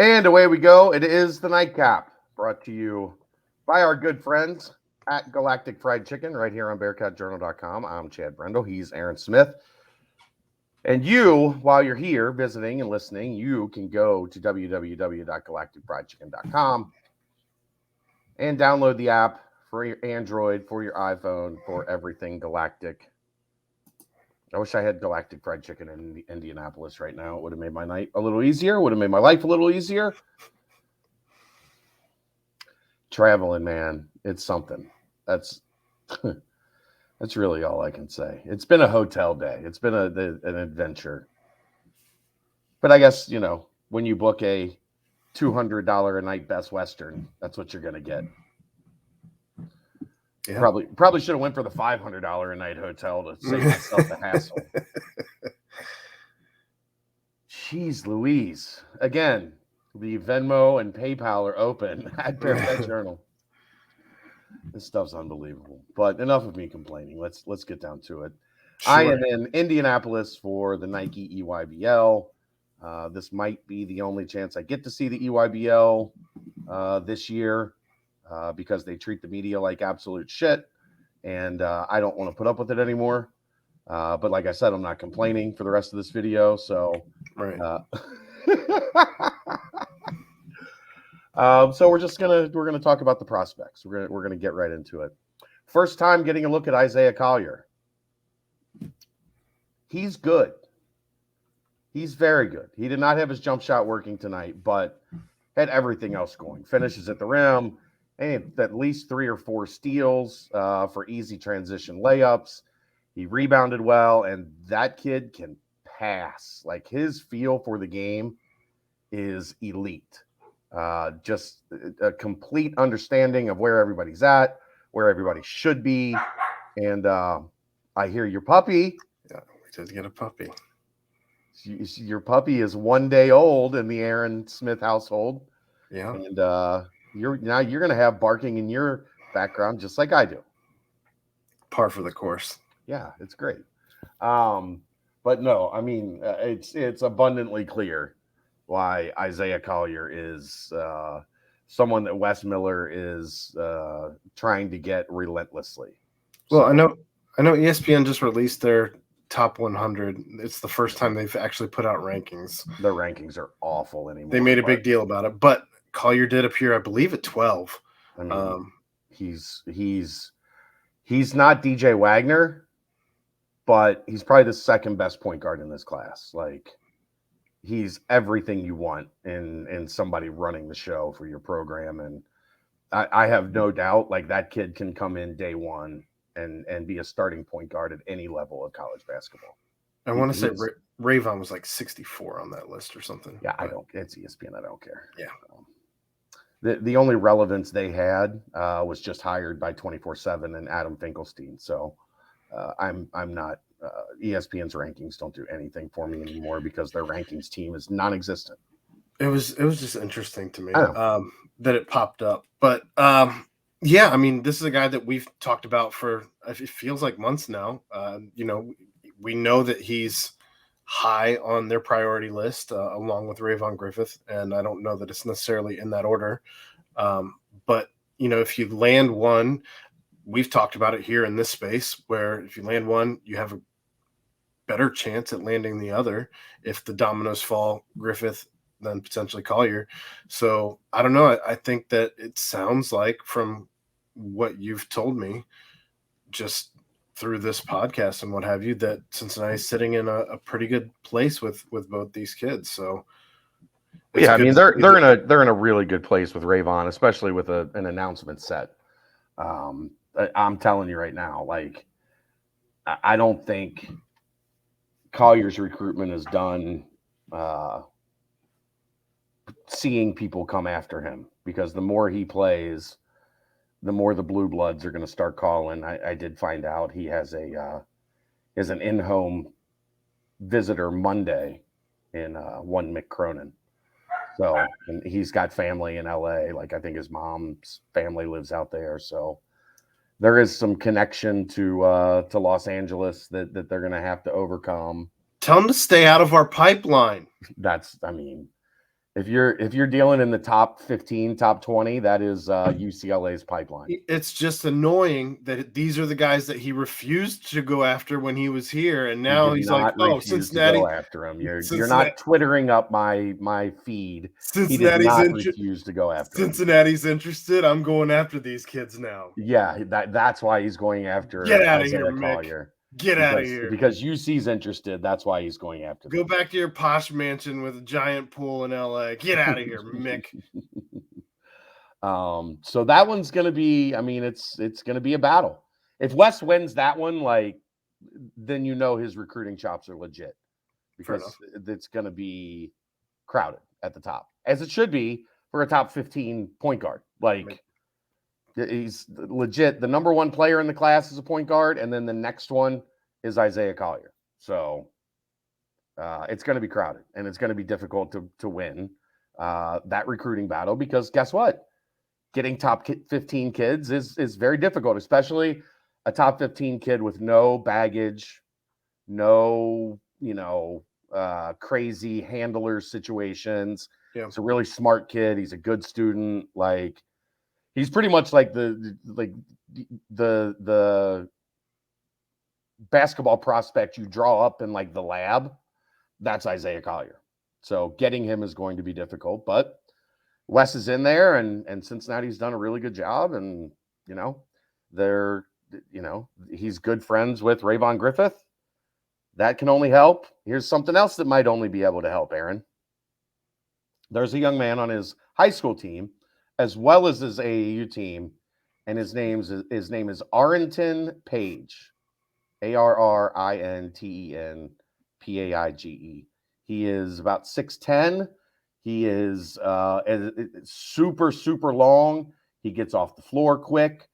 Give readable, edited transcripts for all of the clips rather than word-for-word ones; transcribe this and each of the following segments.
And away we go. It is the Nightcap, brought to you by our good friends at Galactic Fried Chicken right here on BearcatJournal.com. I'm Chad Brendel. He's Aaron Smith. And you, while you're here visiting and listening, you can go to www.galacticfriedchicken.com and download the app for your Android, for your iPhone, for everything Galactic. I wish I had Galactic Fried Chicken in Indianapolis right now. It would have made my night a little easier. Would have made my life a little easier. Traveling, man, it's something. That's really all I can say. It's been a hotel day. It's been an adventure. But I guess, when you book a $200 a night Best Western, that's what you're going to get. Yeah. Probably should have went for the $500 a night hotel to save myself the hassle. Jeez Louise. Again, the Venmo and PayPal are open at Bearcat Journal. This stuff's unbelievable. But enough of me complaining. Let's get down to it. Sure. I am in Indianapolis for the Nike EYBL. This might be the only chance I get to see the EYBL this year. Because they treat the media like absolute shit, and I don't want to put up with it anymore. But like I said, I'm not complaining for the rest of this video. So, right. So we're gonna talk about the prospects. We're gonna get right into it. First time getting a look at Isaiah Collier. He's good. He's very good. He did not have his jump shot working tonight, but had everything else going. Finishes at the rim. And at least 3 or 4 steals for easy transition layups. He rebounded well, and that kid can pass. Like, his feel for the game is elite. Just a complete understanding of where everybody's at, where everybody should be. And I hear your puppy. Yeah, we did get a puppy. Your puppy is 1 day old in the Aaron Smith household. Yeah. And you're going to have barking in your background just like I do. Par for the course. Yeah, it's great. But no, I mean, it's abundantly clear why Isaiah Collier is someone that Wes Miller is trying to get relentlessly. Well, I know ESPN just released their top 100. It's the first time they've actually put out rankings. Their rankings are awful anymore. They made a big deal about it, but Collier did appear, I believe, at 12. I mean, he's not DJ Wagner, but he's probably the second best point guard in this class. Like, he's everything you want in somebody running the show for your program. And I have no doubt, like, that kid can come in day one and be a starting point guard at any level of college basketball. I want to say Rayvon was like 64 on that list or something. Yeah, it's ESPN. I don't care. Yeah. The only relevance they had was just hired by 24/7 and Adam Finkelstein. So I'm not ESPN's rankings don't do anything for me anymore because their rankings team is non-existent. It was just interesting to me that it popped up. But yeah, I mean, this is a guy that we've talked about for it feels like months now. We know that he's high on their priority list, along with Rayvon Griffith, and I don't know that it's necessarily in that order. But if you land one, we've talked about it here in this space, where if you land one, you have a better chance at landing the other. If the dominoes fall, Griffith, then potentially Collier. So I don't know. I think that it sounds like, from what you've told me, just through this podcast and what have you, that Cincinnati's sitting in a pretty good place with both these kids. So yeah, I mean, they're in a really good place with Rayvon, especially with an announcement set. I'm telling you right now, like, I don't think Collier's recruitment is done seeing people come after him, because the more he plays, the more the Blue Bloods are going to start calling. I did find out he has an in-home visitor Monday in one Mick Cronin. So, and he's got family in LA. Like, I think his mom's family lives out there. So there is some connection to Los Angeles that they're going to have to overcome. Tell them to stay out of our pipeline. I mean, If you're dealing in the top 15, top 20, that is UCLA's pipeline. It's just annoying that these are the guys that he refused to go after when he was here, and now he's like, "Oh, Cincinnati." To go after him. You're not twittering up my feed. He did not refuse to go after him. Cincinnati's interested. I'm going after these kids now. Yeah, that's why he's going after Get out of Isaiah here, Collier. Mick. Get out of here. Because UC's interested. That's why he's going after them. Go back to your posh mansion with a giant pool in LA. Get out of here, Mick. So that one's going to be, I mean, it's going to be a battle. If Wes wins that one, like, then his recruiting chops are legit, because it's going to be crowded at the top, as it should be for a top 15 point guard. Like, he's legit. The number one player in the class is a point guard, and then the next one is Isaiah Collier. So it's going to be crowded, and it's going to be difficult to win that recruiting battle, because guess what? Getting top 15 kids is very difficult, especially a top 15 kid with no baggage, no, crazy handler situations. Yeah. It's a really smart kid. He's a good student. Like, he's pretty much like the basketball prospect you draw up in like the lab. That's Isaiah Collier. So getting him is going to be difficult, but Wes is in there, and Cincinnati's done a really good job, and he's good friends with Rayvon Griffith. That can only help. Here's something else that might only be able to help, Aaron. There's a young man on his high school team as well as his AAU team, and his name is Arrington Page, Arrinten Paige. He is about 6'10". He is super, super long. He gets off the floor quick.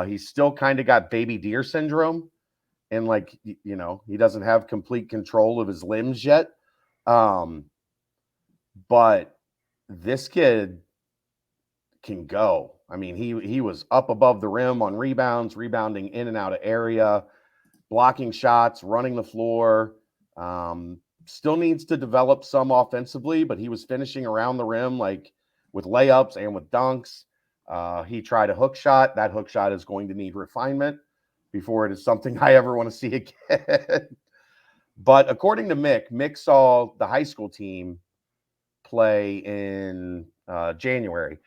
He's still kind of got baby deer syndrome, and he doesn't have complete control of his limbs yet. But this kid can go. I mean, he was up above the rim on rebounds, rebounding in and out of area, blocking shots, running the floor. Still needs to develop some offensively, but he was finishing around the rim, like with layups and with dunks. He tried a hook shot. That hook shot is going to need refinement before it is something I ever want to see again. But according to Mick saw the high school team play in January.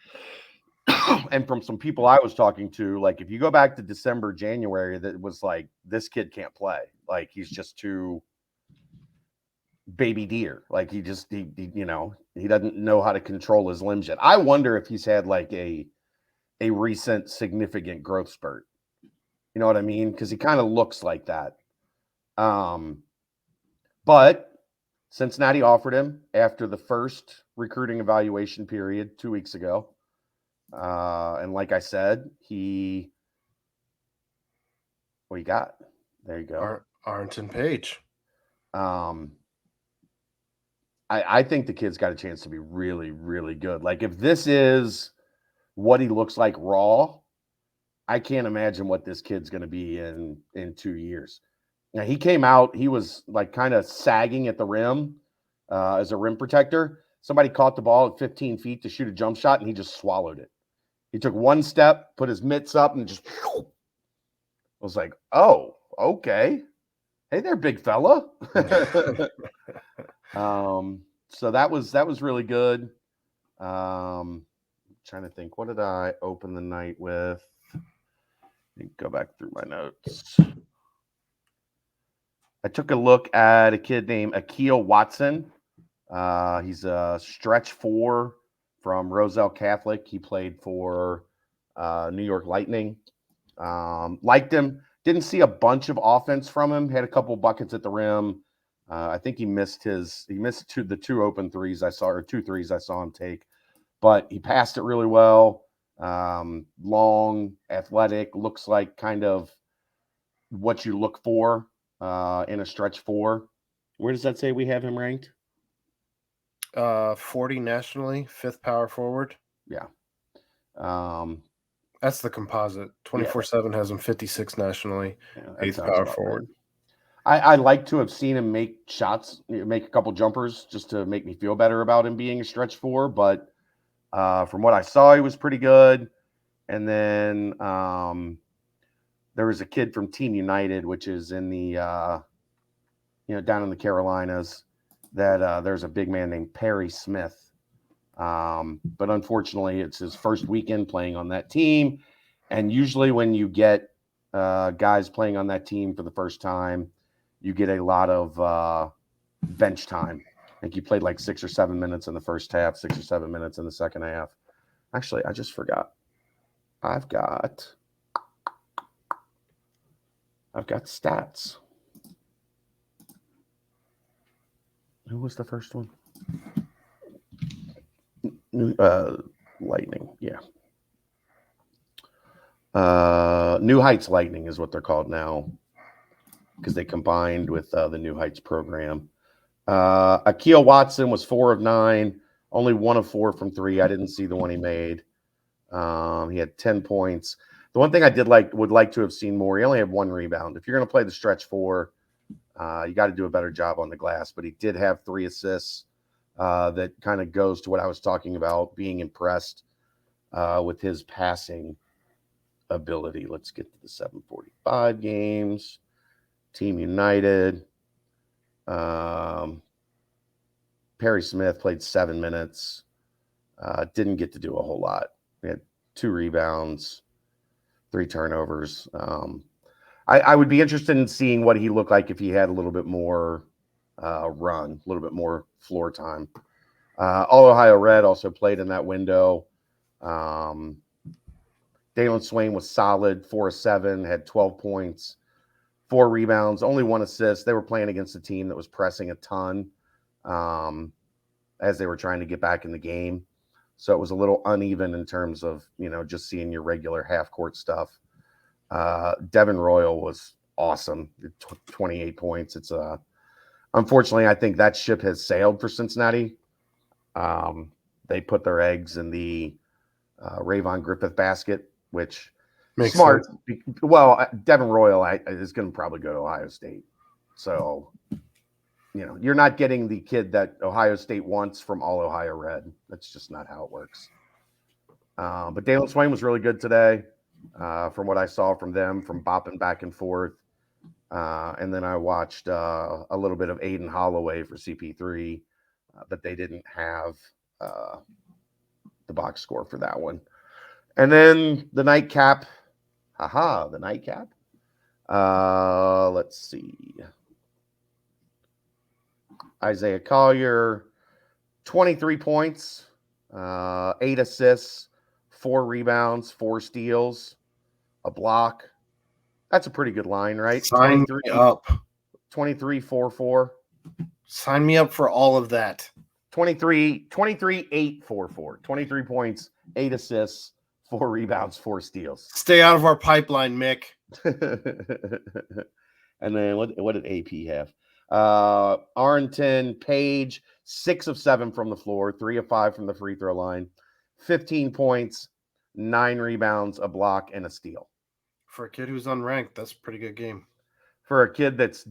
And from some people I was talking to, like, if you go back to December, January, that was like, this kid can't play. Like, he's just too baby deer. Like, he doesn't know how to control his limbs yet. I wonder if he's had like a recent significant growth spurt. You know what I mean? Because he kind of looks like that. But Cincinnati offered him after the first recruiting evaluation period 2 weeks ago. And like I said, what you got? There you go. Arrington Page. I think the kid's got a chance to be really, really good. Like, if this is what he looks like raw, I can't imagine what this kid's going to be in 2 years. Now, he came out, he was like kind of sagging at the rim as a rim protector. Somebody caught the ball at 15 feet to shoot a jump shot, and he just swallowed it. He took one step, put his mitts up, and just I was like, oh, okay. Hey there, big fella. So that was really good. Trying to think, what did I open the night with? Let me go back through my notes. I took a look at a kid named Akeel Watson. He's a stretch 4 from Roselle Catholic. He played for New York Lightning. Liked him. Didn't see a bunch of offense from him. Had a couple buckets at the rim. I think he missed the 2 open threes I saw, or 2 threes I saw him take. But he passed it really well. Long, athletic, looks like kind of what you look for in a stretch 4. Where does that say we have him ranked? 40 nationally, 5th power forward. Yeah. That's the composite. 24/7 has him 56 nationally, 8th power forward. I like to have seen him make shots, make a couple jumpers just to make me feel better about him being a stretch four. But from what I saw, he was pretty good. And then there was a kid from Team United, which is in the, down in the Carolinas, that there's a big man named Perry Smith. But unfortunately, it's his first weekend playing on that team. And usually when you get guys playing on that team for the first time, you get a lot of bench time. I think you played like 6 or 7 minutes in the first half, 6 or 7 minutes in the second half. Actually, I just forgot. I've got stats. Who was the first one? Lightning, yeah. New Heights Lightning is what they're called now because they combined with the New Heights program. Akeel Watson was 4 of 9, only 1 of 4 from 3. I didn't see the one he made. He had 10 points. The one thing I would like to have seen more, he only had 1 rebound. If you're going to play the stretch 4, you got to do a better job on the glass. But he did have 3 assists. That kind of goes to what I was talking about, being impressed with his passing ability. Let's get to the 7:45 games. Team United. Perry Smith played 7 minutes. Didn't get to do a whole lot. He had 2 rebounds, 3 turnovers. I would be interested in seeing what he looked like if he had a little bit more run, a little bit more floor time. All Ohio Red also played in that window. Dalen Swain was solid, 4 of 7, had 12 points, 4 rebounds, only 1 assist. They were playing against a team that was pressing a ton as they were trying to get back in the game. So it was a little uneven in terms of, just seeing your regular half-court stuff. Devin Royal was awesome, 28 points. It's unfortunately, I think that ship has sailed for Cincinnati. They put their eggs in the Rayvon Griffith basket, which makes smart. sense. Well, Devin Royal is going to probably go to Ohio State. So, you're not getting the kid that Ohio State wants from all Ohio Red. That's just not how it works. But Dalen Swain was really good today, from what I saw from them, from bopping back and forth. And then I watched a little bit of Aiden Holloway for CP3, but they didn't have the box score for that one. And then the nightcap. The nightcap. Let's see. Isaiah Collier, 23 points, 8 assists, 4 rebounds, 4 steals, a block. That's a pretty good line, right? Sign me up. 23, 4, 4. Sign me up for all of that. 23, 8, 4, 4. 23 points, 8 assists, 4 rebounds, 4 steals. Stay out of our pipeline, Mick. And then what did AP have? Arrington Page, 6 of 7 from the floor, 3 of 5 from the free throw line, 15 points, 9 rebounds, a block, and a steal. For a kid who's unranked, that's a pretty good game. For a kid that's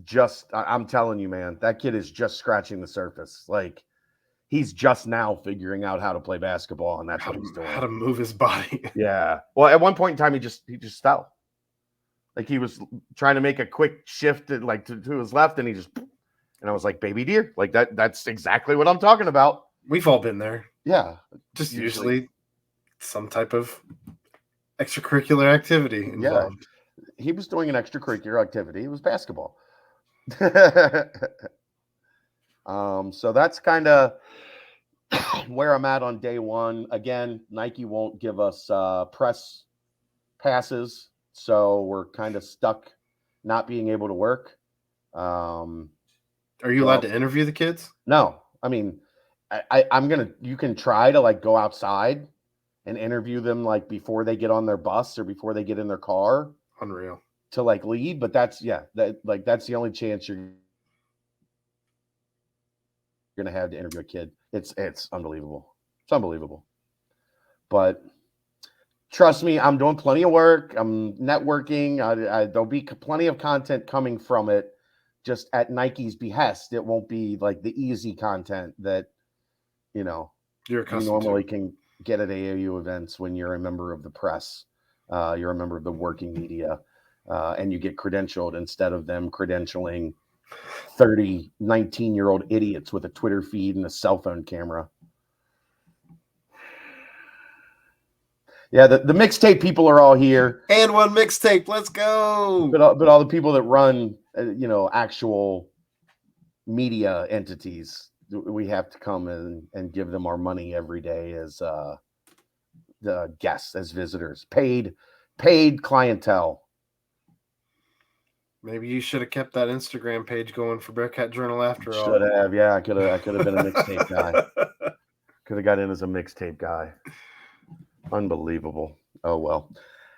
I'm telling you, man, that kid is just scratching the surface. Like, he's just now figuring out how to play basketball, and that's what he's doing. How to move his body. Yeah. Well, at one point in time, he just fell. Like, he was trying to make a quick shift to his left, and and I was like, baby deer, like that's exactly what I'm talking about. We've all been there. Yeah. Just usually some type of extracurricular activity involved. Yeah. He was doing an extracurricular activity. It was basketball. So that's kind of where I'm at on day one. Again, Nike won't give us press passes, so we're kind of stuck not being able to work. Are you allowed to interview the kids? No. I mean, you can try to go outside and interview them before they get on their bus or before they get in their car. Unreal. To lead, but that's the only chance you're gonna have to interview a kid. It's unbelievable. It's unbelievable. But trust me, I'm doing plenty of work. I'm networking. There'll be plenty of content coming from it. just at Nike's behest. It won't be like the easy content that, you normally can get at AAU events when you're a member of the press, you're a member of the working media, and you get credentialed instead of them credentialing 19-year-old idiots with a Twitter feed and a cell phone camera. Yeah, the mixtape people are all here. And one mixtape, let's go. But all the people that run, actual media entities, we have to come and give them our money every day as the guests, as visitors, paid clientele. Maybe you should have kept that Instagram page going for Bearcat Journal after all. Should have, yeah. I could have been a mixtape guy. Could have got in as a mixtape guy. Unbelievable. Oh well.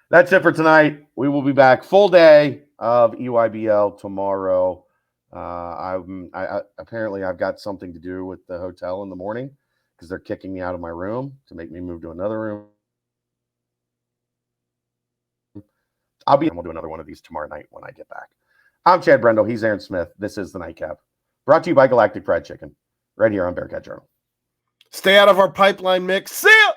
That's it for tonight. We will be back full day of EYBL tomorrow. Apparently I've got something to do with the hotel in the morning because they're kicking me out of my room to make me move to another room. We'll do another one of these tomorrow night when I get back. I'm Chad Brendel. He's Aaron Smith. This is the Nightcap, brought to you by Galactic Fried Chicken, right here on Bearcat Journal. Stay out of our pipeline mix. See ya!